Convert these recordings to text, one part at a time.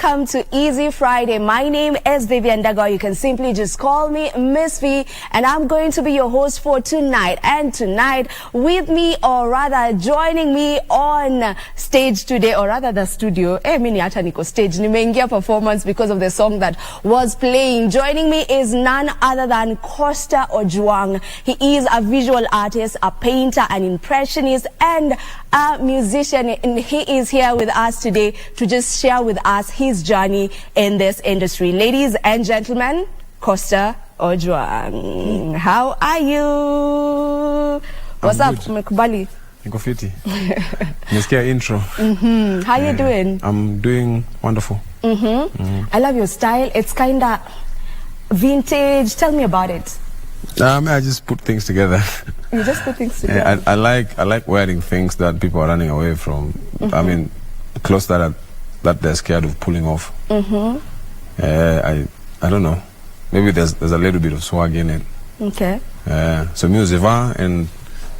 welcome to Easy Friday. My name is Viviene Ndegwa. You can simply just call me Miss V, and I'm going to be your host for tonight. And tonight, with me, or rather joining me on stage today, or rather the studio, mini hata niko stage, nimeingia performance because of the song that was playing. Joining me is none other than Ojwang. He is a visual artist, a painter, an impressionist, and a musician, and he is here with us today to just share with us his journey in this industry. Ladies and gentlemen, Ojwang. How are you? What's up, Mekubali? Niko fiti. Nisikia intro. How you doing? I'm doing wonderful. I love your style. It's kinda vintage. Tell me about it. I just put things together. You just put things together. I like wearing things that people are running away from. I mean, clothes that they're scared of pulling off. I don't know. Maybe there's a little bit of swag in it. Okay. So music, and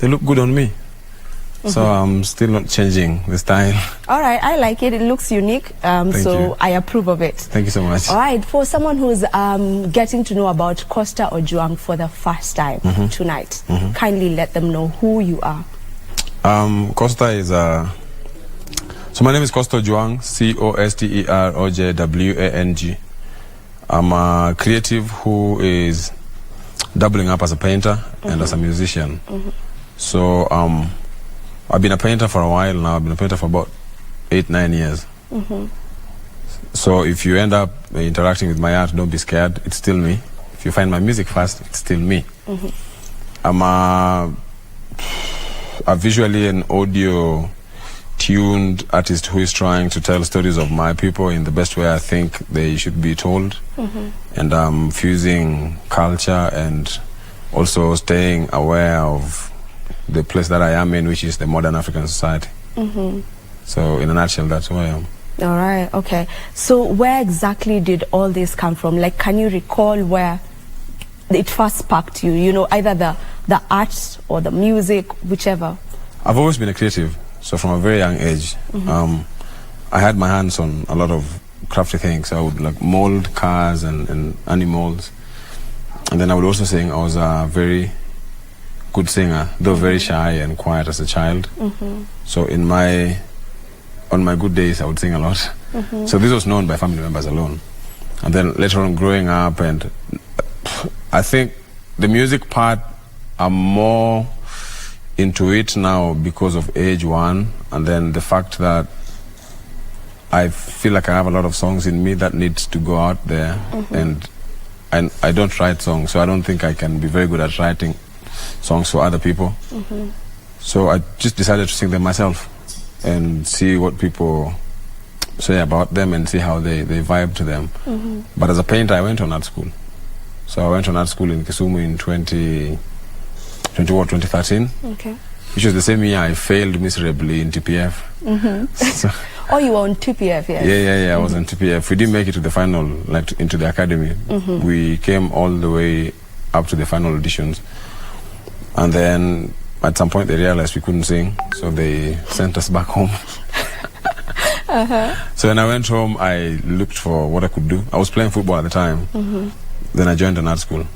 they look good on me. So I'm still not changing the style. All right, I like it. It looks unique. Thank you. I approve of it. Thank you so much. All right, for someone who's getting to know about Ojwang for the first time tonight, kindly let them know who you are. Costa is so my name is Ojwang, Costerojwang. I'm a creative who is doubling up as a painter and as a musician. So I've been a painter for a while now. I've been a painter for about 8-9 years. So if you end up interacting with my art, don't be scared. It's still me. If you find my music first, it's still me. I'm a visually and audio tuned artist who is trying to tell stories of my people in the best way I think they should be told. And I'm fusing culture and also staying aware of the place that I am in, which is the modern African society. So in a nutshell, that's who I am. All right, okay. So where exactly did all this come from? Like, can you recall where it first sparked you? You know, either the arts or the music, whichever. I've always been a creative. So from a very young age, I had my hands on a lot of crafty things. I would like mold cars and animals. And then I would also sing. I was a very good singer, though very shy and quiet as a child. So on my good days, I would sing a lot. So this was known by family members alone. And then later on, growing up, and I think the music part, I'm more into it now because of age one, and then the fact that I feel like I have a lot of songs in me that needs to go out there, and I don't write songs, so I don't think I can be very good at writing songs for other people. So I just decided to sing them myself and see what people say about them and see how they vibe to them. But as a painter, I went on art school. So I went on art school in Kisumu in 2013. Okay. Which was the same year I failed miserably in TPF. So, oh, you were on TPF, yes? Yeah, I was on TPF. We didn't make it to the final, like into the academy. We came all the way up to the final auditions. And then at some point they realized we couldn't sing, so they sent us back home. So when I went home, I looked for what I could do. I was playing football at the time. Then I joined an art school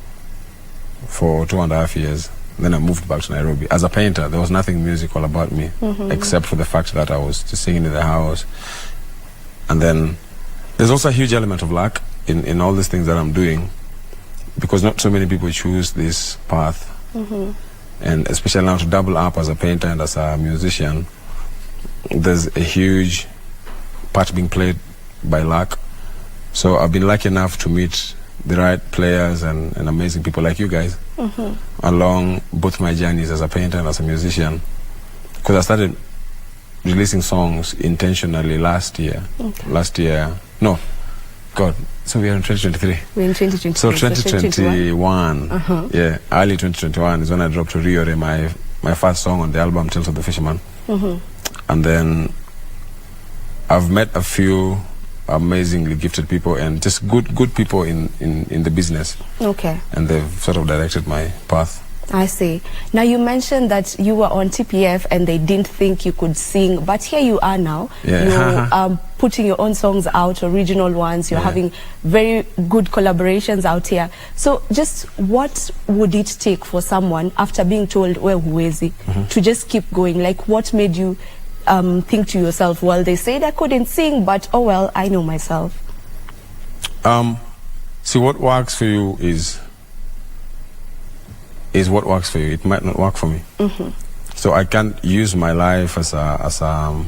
for 2.5 years. Then I moved back to Nairobi. As a painter, there was nothing musical about me, except for the fact that I was just singing in the house. And then there's also a huge element of luck in all these things that I'm doing, because not so many people choose this path. And especially now to double up as a painter and as a musician, there's a huge part being played by luck. So I've been lucky enough to meet the right players and amazing people like you guys along both my journeys as a painter and as a musician. Because I started releasing songs intentionally last year. So we are in 2023. We're in 2023. So 2021, yeah, early 2021 is when I dropped Riore, my first song on the album Tales of the Fisherman. And then I've met a few amazingly gifted people and just good people in the business. Okay. And they've sort of directed my path. I see. Now you mentioned that you were on TPF and they didn't think you could sing, but here you are now. Yeah. You're putting your own songs out, original ones. You're having very good collaborations out here. So just what would it take for someone after being told, well, huwezi, to just keep going? Like what made you think to yourself, well, they said I couldn't sing, but oh well, I know myself. See, what works for you is what works for you. It might not work for me. So I can't use my life as a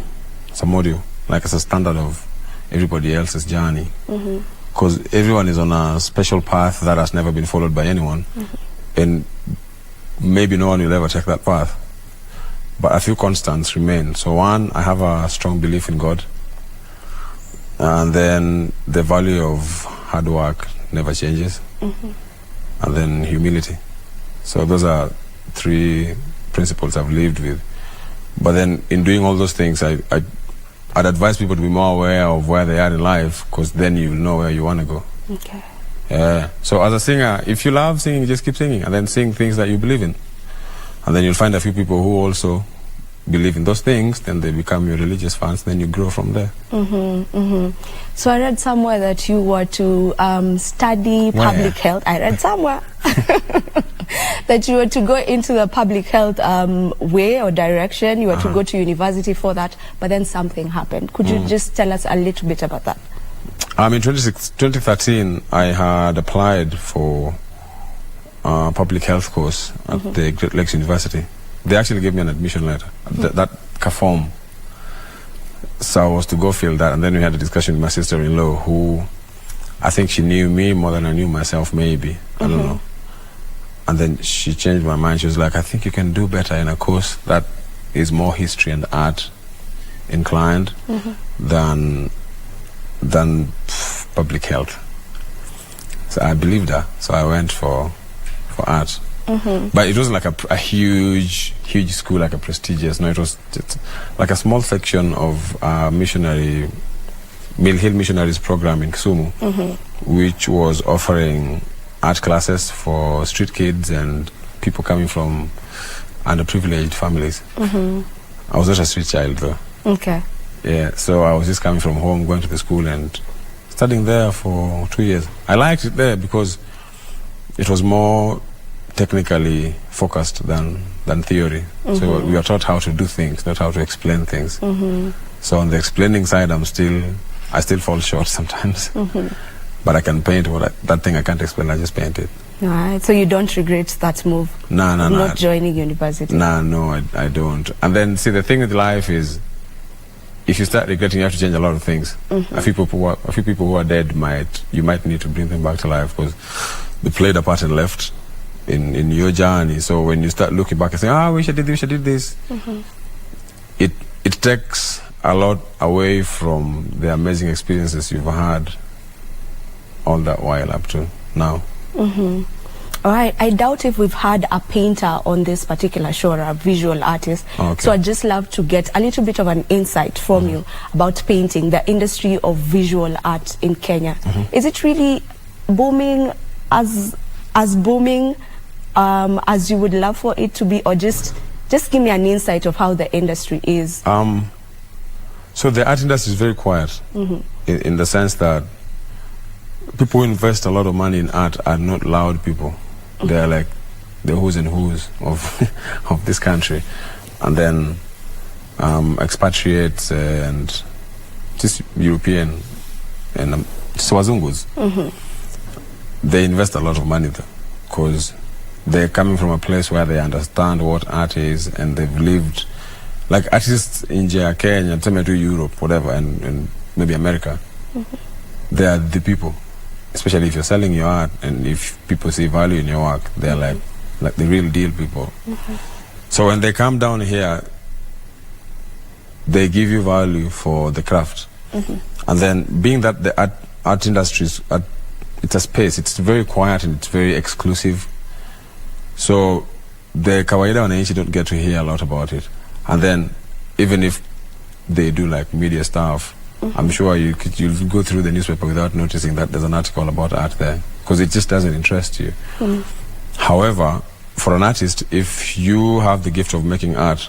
model, like as a standard of everybody else's journey. Because everyone is on a special path that has never been followed by anyone. And maybe no one will ever take that path. But a few constants remain. So one, I have a strong belief in God. And then the value of hard work never changes. And then humility. So those are three principles I've lived with. But then in doing all those things, I'd advise people to be more aware of where they are in life, because then you'll know where you want to go. Okay. So as a singer, if you love singing, just keep singing and then sing things that you believe in. And then you'll find a few people who also believe in those things, then they become your religious fans, then you grow from there. So I read somewhere that you were to study public health. I read somewhere that you were to go into the public health way or direction. You were to go to university for that, but then something happened. Could you just tell us a little bit about that? In 2013, I had applied for a public health course at the Great Lakes University. They actually gave me an admission letter, that form. So I was to go fill that, and then we had a discussion with my sister-in-law, who I think she knew me more than I knew myself, maybe. I don't know. And then she changed my mind. She was like, I think you can do better in a course that is more history and art inclined than public health. So I believed her. So I went for art. But it wasn't like a huge school, like a prestigious. No, it was just like a small section of Mill Hill Missionaries program in Kisumu, which was offering art classes for street kids and people coming from underprivileged families. I was not a street child though. Okay. Yeah, so I was just coming from home, going to the school and studying there for 2 years. I liked it there because it was more technically focused than theory. So we are taught how to do things, not how to explain things. So on the explaining side, I still fall short sometimes. But I can paint that thing I can't explain, I just paint it. All right, so you don't regret that move? No. Not joining university? No, I don't. And then, see, the thing with life is, if you start regretting, you have to change a lot of things. A few people who are dead you might need to bring them back to life, because they played a part and left in your journey. So when you start looking back and saying, I wish I did this, it takes a lot away from the amazing experiences you've had all that while up to now. All right, I doubt if we've had a painter on this particular show, or a visual artist. Okay. So I'd just love to get a little bit of an insight from you about painting, the industry of visual art in Kenya. Is it really booming, as booming as you would love for it to be, or just give me an insight of how the industry is? So the art industry is very quiet, in the sense that people who invest a lot of money in art are not loud people. They are like the who's and who's of this country. And then expatriates and just European and Swazungus. They invest a lot of money there, because they're coming from a place where they understand what art is, and they've lived, like artists in Kenya, to Europe, whatever, and maybe America. They are the people. Especially if you're selling your art, and if people see value in your work, they're like the real deal people. So when they come down here, they give you value for the craft. And then, being that the art industry it's a space, it's very quiet and it's very exclusive. So the kawaida wananchi don't get to hear a lot about it. And then, even if they do like media stuff, I'm sure you'll go through the newspaper without noticing that there's an article about art there, because it just doesn't interest you. However, for an artist, if you have the gift of making art,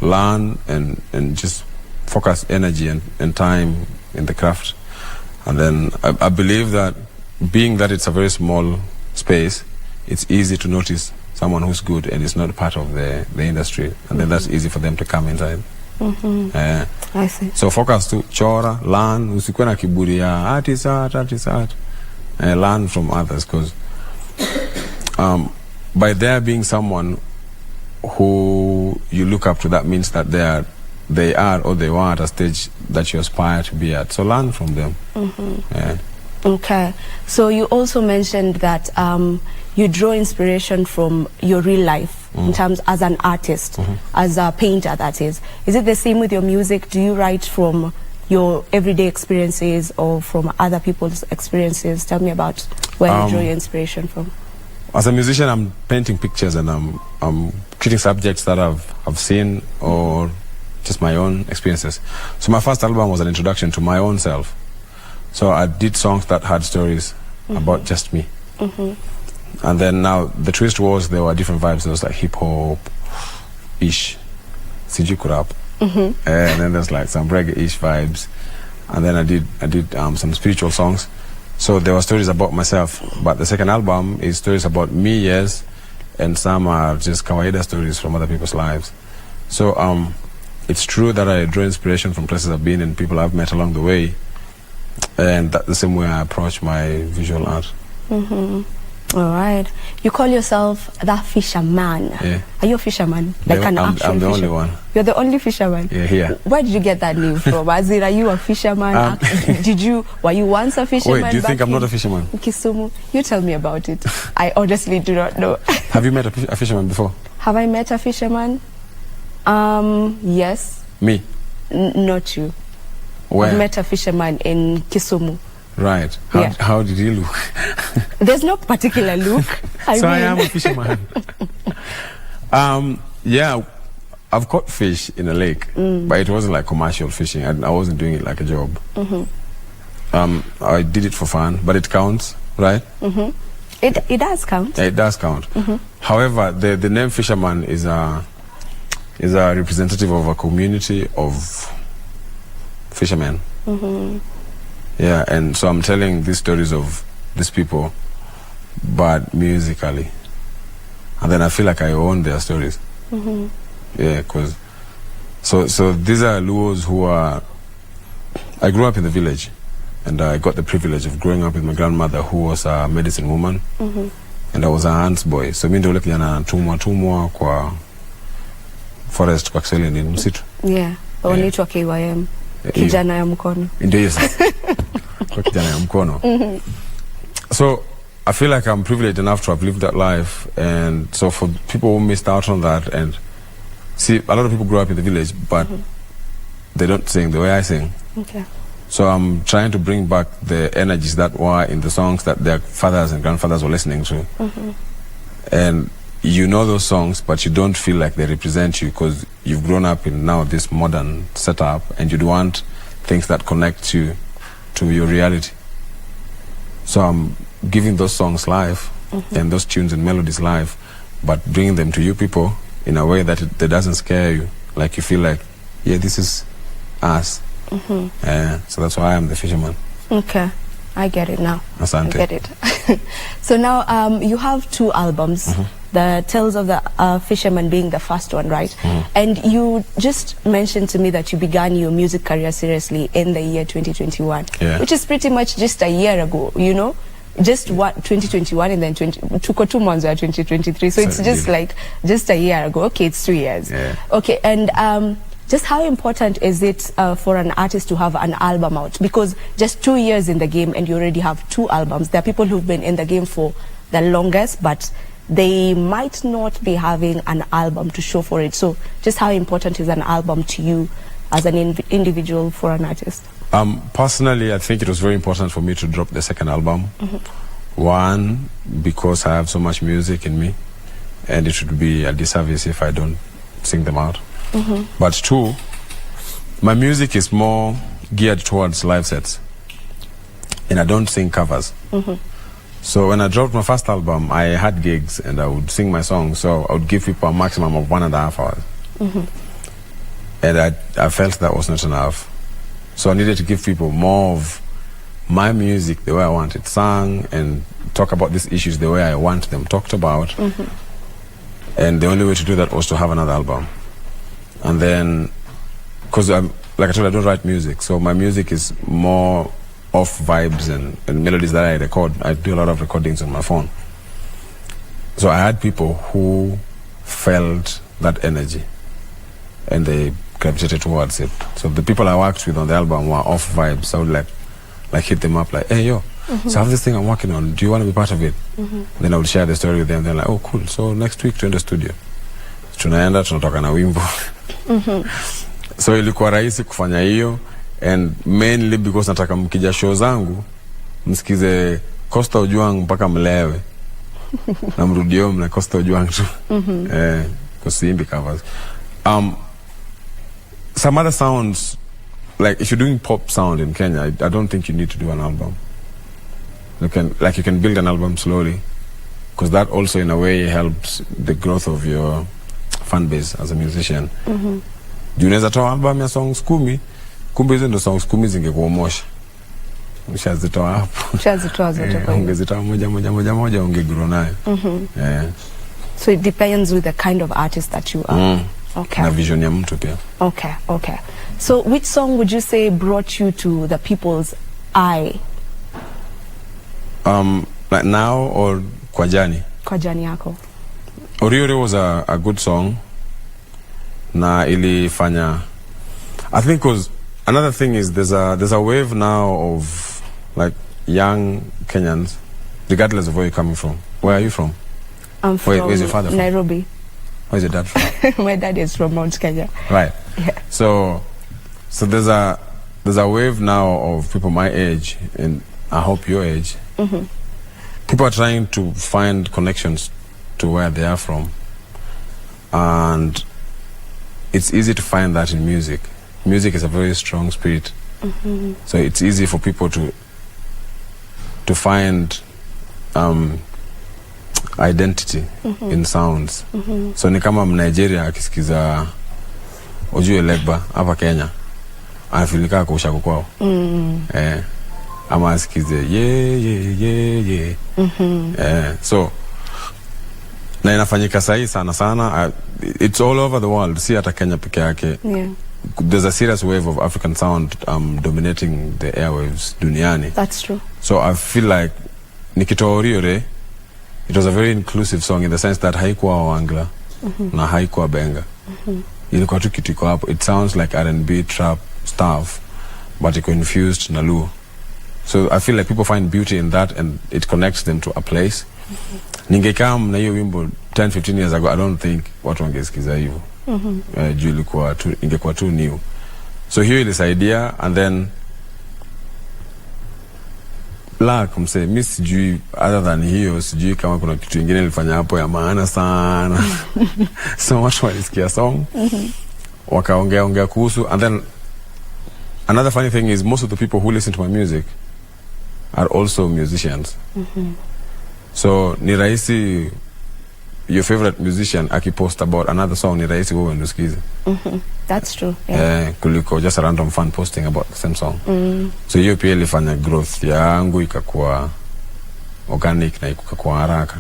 learn and just focus energy and time in the craft. And then I believe that being that it's a very small space, it's easy to notice someone who's good and is not part of the industry. And then that's easy for them to come inside. I see. So focus to chora, learn, usikwe na kiburi ya art is art. And learn from others, because by there being someone who you look up to, that means that they are or they were at a stage that you aspire to be at. So learn from them. Okay. So you also mentioned that you draw inspiration from your real life in terms as an artist, as a painter, that is. Is it the same with your music? Do you write from your everyday experiences or from other people's experiences? Tell me about where you draw your inspiration from. As a musician, I'm painting pictures and I'm treating subjects that I've seen or just my own experiences. So my first album was an introduction to my own self. So I did songs that had stories about just me. And then now the twist was there were different vibes. There was like hip hop-ish, Sijiko rap, and then there's like some reggae-ish vibes. And then I did some spiritual songs. So there were stories about myself. But the second album is stories about me, yes, and some are just kawaida stories from other people's lives. So it's true that I draw inspiration from places I've been and people I've met along the way. And that's the same way I approach my visual art. All right. You call yourself the fisherman. Yeah. Are you a fisherman? Like an actual I'm the only fisherman? one. You're the only fisherman? Yeah, here. Where did you get that name from? As in, are you a fisherman? Were you once a fisherman? Wait, do you think I'm not a fisherman? Kisumu? You tell me about it. I honestly do not know. Have you met a fisherman before? Have I met a fisherman? Yes. Me? Not you. Where? I've met a fisherman in Kisumu. Right. How did he look? There's no particular look. I am a fisherman. Yeah, I've caught fish in a lake, but it wasn't like commercial fishing. I wasn't doing it like a job. I did it for fun, but it counts, right? It does count. Yeah, it does count. However, the name fisherman is a representative of a community of fishermen. Yeah, and so I'm telling these stories of these people, but musically. And then I feel like I own their stories. Yeah, because so these are Luos who are. I grew up in the village, and I got the privilege of growing up with my grandmother, who was a medicine woman, and I was a hands boy. So mi ndio ule kijana tumwa kwa forest kwa Kiswahili ni msitu. Yeah, unaitwa KYM. Kijana ya mkono. Ndio yes. Kwa kijana ya mkono. So I feel like I'm privileged enough to have lived that life, and so for people who missed out on that, and see, a lot of people grow up in the village, but they don't sing the way I sing. Okay. So I'm trying to bring back the energies that were in the songs that their fathers and grandfathers were listening to. And you know those songs, but you don't feel like they represent you because you've grown up in now this modern setup, and you'd want things that connect you to your reality. So I'm giving those songs life and those tunes and melodies life, but bringing them to you people in a way that that doesn't scare you. Like you feel like, yeah, this is us. So that's why I'm the fisherman. Okay, I get it now. Asante. I get it. So now you have 2 albums. The Tales of the Fisherman being the first one, right? And you just mentioned to me that you began your music career seriously in the year 2021, which is pretty much just a year ago, you know? Just 2021 and then 2 months are 2023. So it's just like just a year ago. Okay, it's 2 years. Yeah. Okay, and just how important is it for an artist to have an album out? Because just 2 years in the game and you already have 2 albums. There are people who've been in the game for the longest, but they might not be having an album to show for it. So just how important is an album to you as an individual for an artist? Personally, I think it was very important for me to drop the second album. One, because I have so much music in me, and it would be a disservice if I don't sing them out. But 2, my music is more geared towards live sets, and I don't sing covers. So when I dropped my first album, I had gigs and I would sing my songs. So I would give people a maximum of 1.5 hours. And I felt that was not enough. So I needed to give people more of my music the way I want it sung and talk about these issues the way I want them talked about. And the only way to do that was to have another album. And then, because like I told you, I don't write music, so my music is more off vibes and melodies that I record. I do a lot of recordings on my phone. So I had people who felt that energy and they gravitated towards it. So the people I worked with on the album were off vibes. I would like hit them up like, hey yo, so I have this thing I'm working on, do you want to be part of it? Then I would share the story with them. They're like, oh cool, so next week to the studio tunaenda tunatoka na wimbo. So ilikuwa rahisi kufanya hiyo, and mainly because nataka mkija show zangu msikize Costa Ojwang mpaka mlewe na mrudio mna Costa Ojwang tu. Kusimbi covers. Some other sounds, like if you're doing pop sound in Kenya, I don't think you need to do an album. You can build an album slowly, because that also in a way helps the growth of your fan base as a musician. Juu unaweza toa album ya songs 10, kumbe hizo ndo songs 10 zingekuwa moshi. Ushazitoa hapo. Ushazitoa zote kwa hiyo. Ungezitoa moja ungegrow nayo. So it depends with the kind of artist that you are. Okay. Na vision ya mtu pia. Okay. So which song would you say brought you to the people's eye? Like now or kwa jani? Kwa jani yako. Oriore was a good song. Na ilifanya, I think, cause another thing is there's a wave now of like young Kenyans, regardless of where you're coming from. Where are you from? I'm from where's your father from? Nairobi. Where's your dad from? My dad is from Mount Kenya. Right. Yeah. So there's a wave now of people my age, and I hope your age. People are trying to find connections to where they are from, and it's easy to find that in music. Music is a very strong spirit, so it's easy for people to find identity in sounds. So ni kama Nigeria akisikiza Ojue Legba hapa Kenya anafilika kwa ushago kwao. Ama asikize yeah. So na inafanyika sahi sana. It's all over the world, si hata Kenya peke yake. There's a serious wave of African sound dominating the airwaves duniani. That's true. So I feel like nikitoa Oriore, it was a very inclusive song in the sense that haikuwa Wangla na haikuwa Benga. Ilikuwa tu kitu iko hapo. It sounds like R&B, trap, stuff, but iko infused na Luo. So I feel like people find beauty in that, and it connects them to a place. Ningekam na hiyo wimbo 10-15 years ago, I don't think watu wangesikiza hivyo. Juu ilikuwa tu, ingekuwa tu new. So hiyo ilisaidia, and then mse, mi sijui, other than hiyo, sijui kama kuna kitu ingine ilifanya hapo ya maana sana. So watu walisikia song, wakaongea kuhusu, and then another funny thing is most of the people who listen to my music are also musicians. So ni rahisi your favorite musician akipost about another song, ni rahisi wewe ndusikize. That's true. Yeah. Kuliko just a random fan posting about the same song. So hiyo pia ilifanya growth yangu ikakuwa organic na ikakuwa haraka.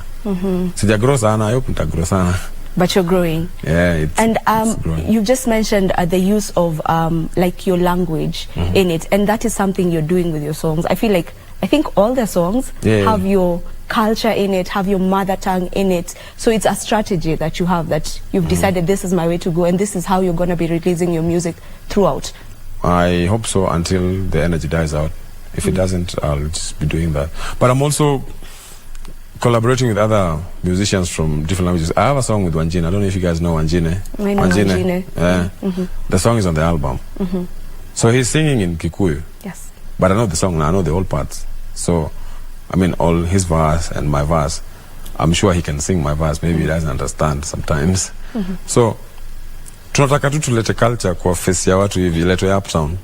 Sija grow sana, I hope nita grow sana. But you're growing. Yeah, it's growing. You just mentioned the use of like your language in it, and that is something you're doing with your songs. I think all the songs have your culture in it, have your mother tongue in it. So it's a strategy that you have, that you've decided this is my way to go, and this is how you're going to be releasing your music throughout. I hope so, until the energy dies out. If it doesn't, I'll just be doing that. But I'm also collaborating with other musicians from different languages. I have a song with Wanjine. I don't know if you guys know Wanjine. I know Wanjine. The song is on the album. So he's singing in Kikuyu. Yes. But I know the song now. I know the whole parts. So, I mean, all his verse and my verse. I'm sure he can sing my verse. Maybe he doesn't understand sometimes. So, tunataka tu tulete culture kwa face ya watu hivi, leto ya uptown.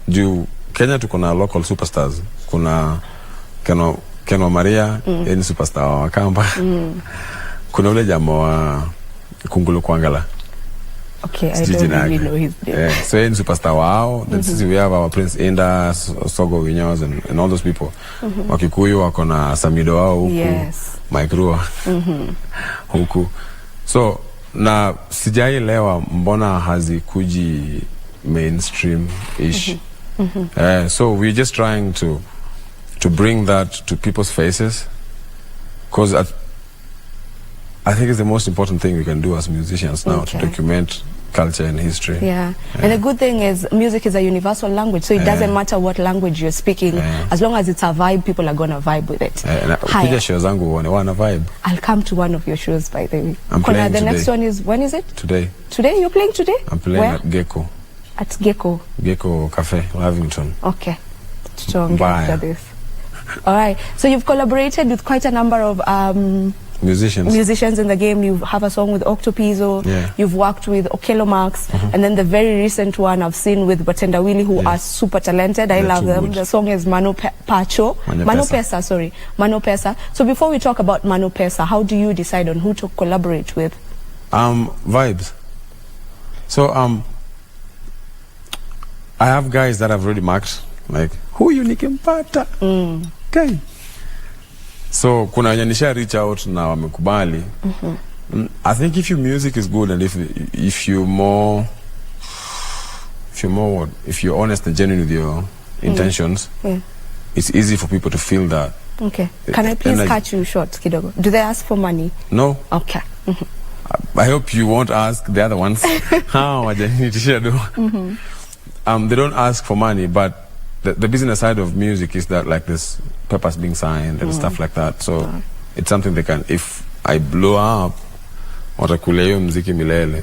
Juu Kenya tuko na local superstars. Kuna Ken wa Maria, ni superstar wa Kamba. Kuna ule jamaa wa Kungulu Kwangala. Okay, I don't really know his name. So in superstar wao, then sisi we have our Prince Inda, Sogo Winyos and all those people. Wakikuyu wako na Samido wao huku. Yes. Mike Rua. Huku. So na sijaielewa mbona hazikuji mainstream-ish. So we're just trying to bring that to people's faces, because I think it's the most important thing we can do as musicians now, to document culture and history. Yeah. And the good thing is music is a universal language, so it doesn't matter what language you're speaking, as long as it's a vibe, people are going to vibe with it. I'll come to one of your shows, by the way. I'm playing the today. Next one is, when is it? Today. Today? You're playing today? I'm playing Where? at Gecko. At Gecko? Gecko Cafe, Lavington. Okay. After this. All right. So you've collaborated with quite a number of musicians in the game. You have a song with Octopizzo. You've worked with Okelo Max, and then the very recent one I've seen with Batenda Willie, who are super talented. I love them. Good. The song is Mano Pesa, sorry. Mano Pesa. So before we talk about Mano Pesa, how do you decide on who to collaborate with? Vibes. So I have guys that I've already marked, like who you nikimpata. Okay. So kuna wenye nisha reach out na wamekubali. I think if your music is good and if you're honest and genuine with your intentions, it's easy for people to feel that. Okay. Can I please cut you short, kidogo? Do they ask for money? No. Okay. I hope you won't ask the other ones. How they don't ask for money, but the business side of music is that, like, this papers being signed and stuff like that. So it's something they can, if I blow up, watakule hiyo mziki milele.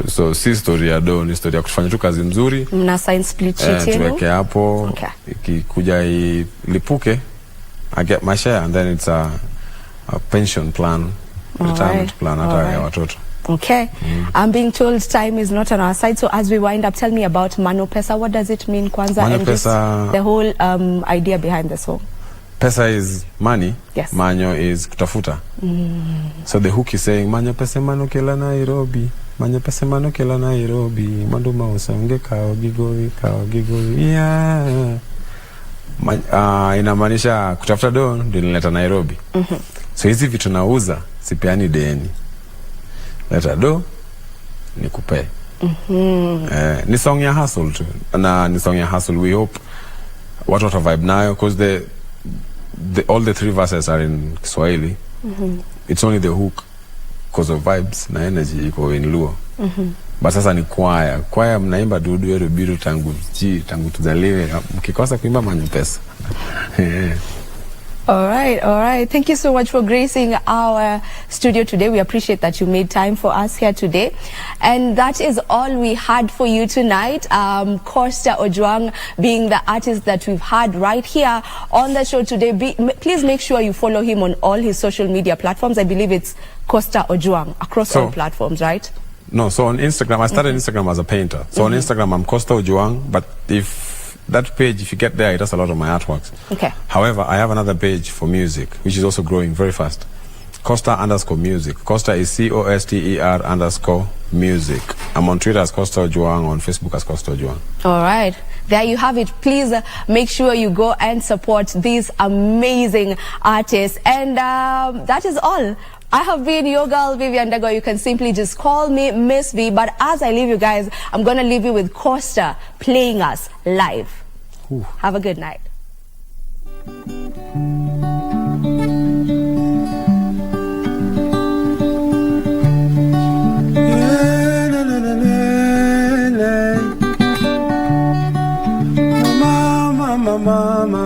So si story ya do, ni story ya kufanya tu kazi mzuri. Mna sign split sheet tuweke hapo, ikikuja ilipuke, I get my share, and then it's a pension plan, retirement plan hata ya watoto. Okay. I'm being told time is not on our side, so as we wind up, tell me about Mano Pesa. What does it mean, Kwanza? Mano and Pesa, the whole idea behind the song. Pesa is money. Yes. Manyo is kutafuta. So the hook is saying, Manyo pesa mano kela Nairobi. Manyo pesa mano kela Nairobi. Manduma usamge kao gigoi. Yeah. Inamaanisha kutafuta do ndio nileta Nairobi. So hizi vitu nauza sipeani deni. Leta do nikupe. Ni song ya hustle tu. Na ni song ya hustle. We hope watu wata vibe nayo, because all the three verses are in Kiswahili. It's only the hook because of vibes na energy iko in Luo. But sasa ni choir mnaimba dudu yeru biru tangu tuzaliwe, mkikosa kuimba Manyo Pesa. All right. Thank you so much for gracing our studio today. We appreciate that you made time for us here today. And that is all we had for you tonight. Costa Ojwang being the artist that we've had right here on the show today. Please make sure you follow him on all his social media platforms. I believe it's Costa Ojwang across all platforms, right? No, so on Instagram, I started Instagram as a painter. So on Instagram, I'm Costa Ojwang, but that page, if you get there, it has a lot of my artworks. Okay. However, I have another page for music, which is also growing very fast. Costa_music. Costa is COSTER_music. I'm on Twitter as Costa Ojwang, on Facebook as Costa Ojwang. All right. There you have it. Please make sure you go and support these amazing artists. And that is all. I have been your girl, Viviene Ndegwa. You can simply just call me Miss V. But as I leave you guys, I'm going to leave you with Costa playing us live. Ooh. Have a good night. Mama,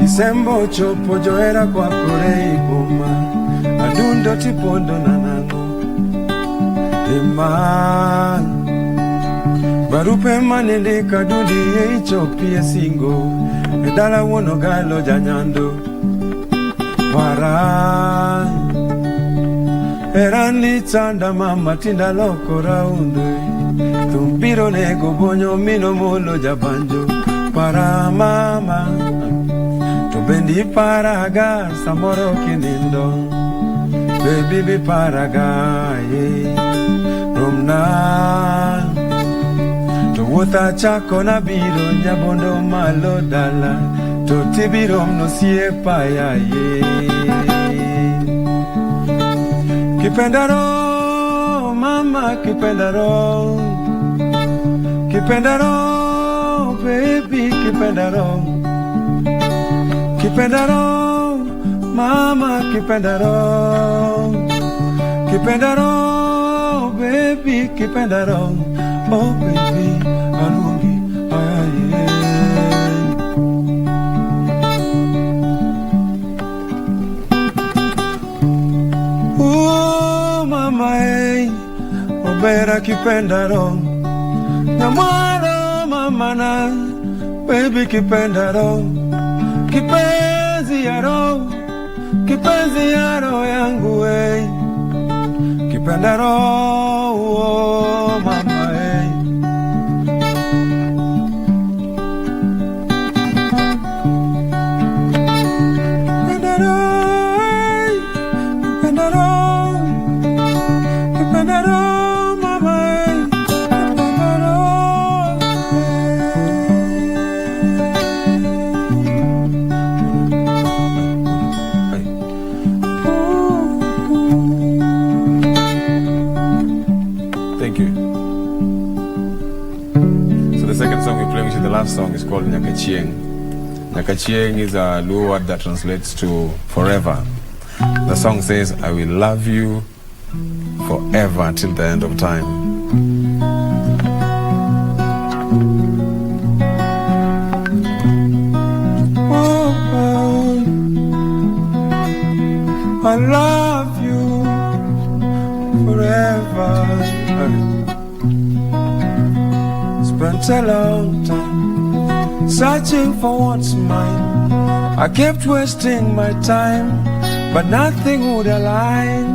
Disembo chopo joera kwa kore iboma adundo tipondo nanano Iman barupe manende kadudi eichopie singo edala wono galo janyando Waran Erani tanda mama tinda loko raundo. Tumbiro nego bonyo mino molo jabanjo. Para mama to bendi paraga samoro kinindo. Baby be paraga ye. Romna to wota chako na biro nyabondo malo dala. To tibirom no siepa ya ye. Kipendaro mama kipendaro. Kipendaro baby kipendaro. Kipendaro mama kipendaro. Kipendaro baby kipendaro. Oh baby anungi aye. Oh mama hey obera kipendaro. Namara mama na baby kipendaro. Kipenzi yaro yangu hey. Kipendaro oh mama hey. Kipendaro hey. Kipendaro. Kipendaro mama hey. Kipendaro Thank you. So the second song we're playing, which is the last song, is called Nyakachieng. Nyakachieng is a Luo word that translates to forever. The song says, I will love you forever until the end of time. I love you forever. Spent a long time searching for what's mine. I kept wasting my time, but nothing would align.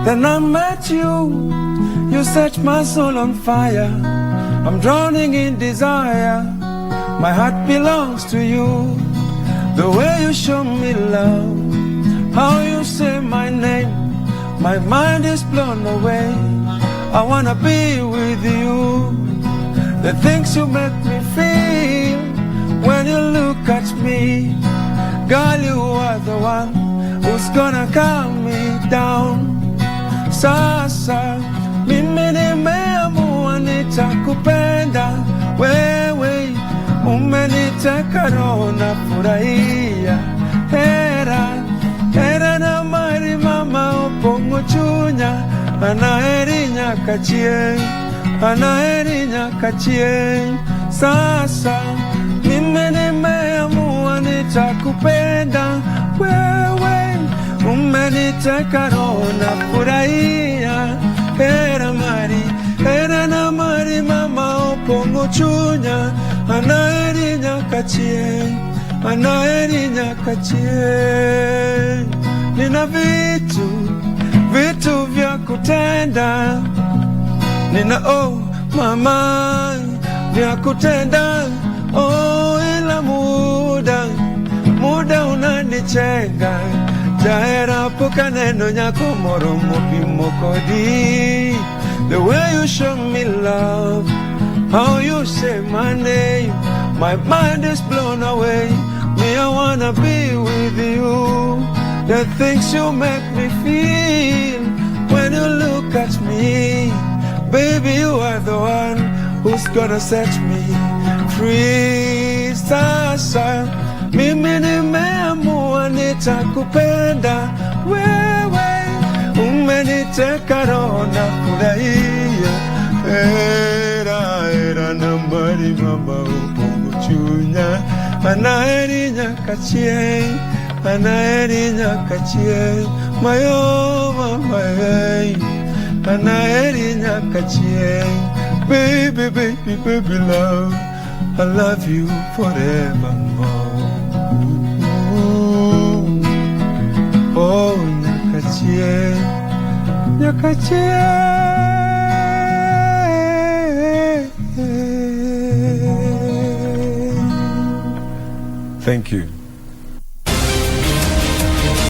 Then I met you. You set my soul on fire. I'm drowning in desire. My heart belongs to you. The way you show me love, how you say my name, my mind is blown away. I wanna be with you. The things you make me feel when you look at me. Girl, you are the one who's gonna calm me down. Sasa, mimi nimeamua nitakupenda wewe. Umeniteka roho na furahia. Hera na mari mama opongo chunya. Anaheri Nyakachieng, anaheri Nyakachieng. Sasa mimi nimeamua nitakupenda wewe. Umeniteka roho na furahia. Hera na mari mama opongo chunya. Anaheri Nyakachieng, anaheri Nyakachieng. Nina vitu vya kutenda. Nina oh mama vya kutenda. Oh ila muda unanichenga. Jaera poka neno nyako moro mopi mokodi. The way you show me love, how you say my name, my mind is blown away. Me, I wanna be with you. The things you make me feel when you look at me. Baby, you are the one who's gonna set me free. Sasa, mimi nimeamua nitakupenda wewe. Umeniteka roho na furahia. Hera na mari mama upongo chunya. Anaheri Nyakachieng, anaheri Nyakachieng. Mayo mama hey, anaheri Nyakachieng. Baby, baby, baby love, I love you forevermore. Oh Nyakachieng, Thank you.